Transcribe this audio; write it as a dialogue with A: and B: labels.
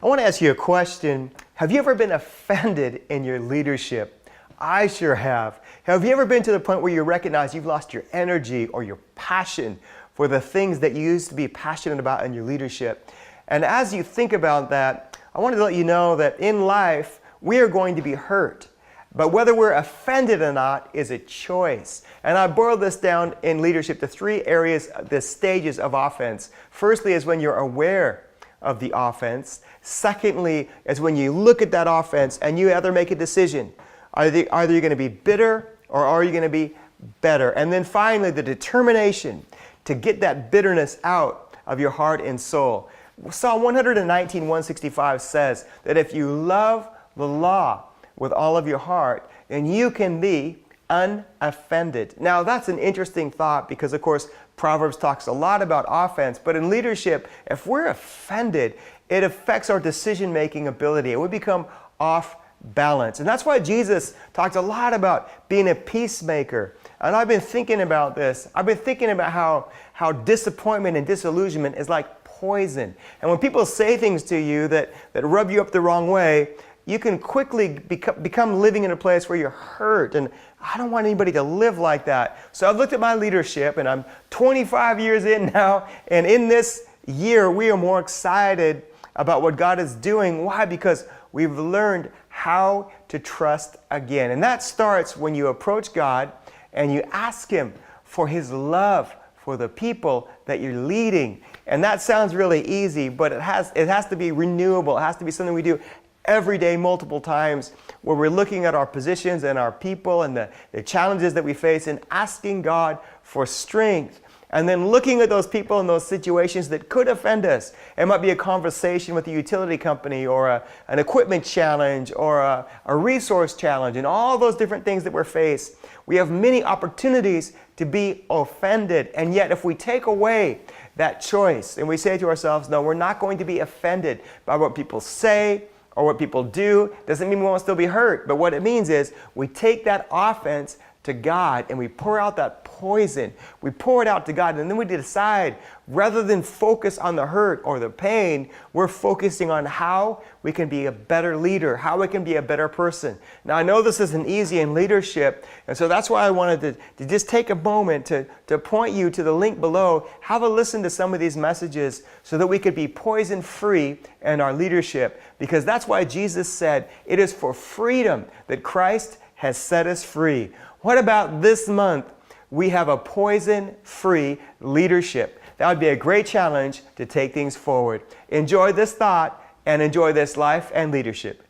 A: I want to ask you a question. Have you ever been offended in your leadership? I sure have. Have you ever been to the point where you recognize you've lost your energy or your passion for the things that you used to be passionate about in your leadership? And as you think about that, I wanted to let you know that in life, we are going to be hurt. But whether we're offended or not is a choice. And I boiled this down in leadership to three areas, the stages of offense. Firstly is when you're aware of the offense. Secondly is when you look at that offense and you either make a decision. Either you're going to be bitter or are you going to be better? And then finally, the determination to get that bitterness out of your heart and soul. Psalm 119, 165 says that if you love the law with all of your heart, then you can be unoffended. Now that's an interesting thought because of course Proverbs talks a lot about offense, but in leadership, if we're offended, it affects our decision-making ability and we become off balance. And that's why Jesus talked a lot about being a peacemaker. And I've been thinking about this. I've been thinking about how disappointment and disillusionment is like poison. And when people say things to you that rub you up the wrong way, you can quickly become living in a place where you're hurt. And I don't want anybody to live like that. So I've looked at my leadership and I'm 25 years in now. And in this year, we are more excited about what God is doing. Why? Because we've learned how to trust again. And that starts when you approach God and you ask Him for His love for the people that you're leading. And that sounds really easy, but it has to be renewable. It has to be something we do every day, multiple times, where we're looking at our positions and our people and the challenges that we face and asking God for strength. And then looking at those people and those situations that could offend us. It might be a conversation with a utility company or an equipment challenge or a resource challenge and all those different things that we're faced. We have many opportunities to be offended. And yet if we take away that choice and we say to ourselves, no, we're not going to be offended by what people say or what people do, doesn't mean we won't still be hurt. But what it means is we take that offense to God and we pour out that poison. We pour it out to God and then we decide, rather than focus on the hurt or the pain, we're focusing on how we can be a better leader, how we can be a better person. Now I know this isn't easy in leadership, and so that's why I wanted to just take a moment to point you to the link below. Have a listen to some of these messages so that we could be poison free in our leadership, because that's why Jesus said it is for freedom that Christ has set us free. What about this month? We have a poison-free leadership. That would be a great challenge to take things forward. Enjoy this thought and enjoy this life and leadership.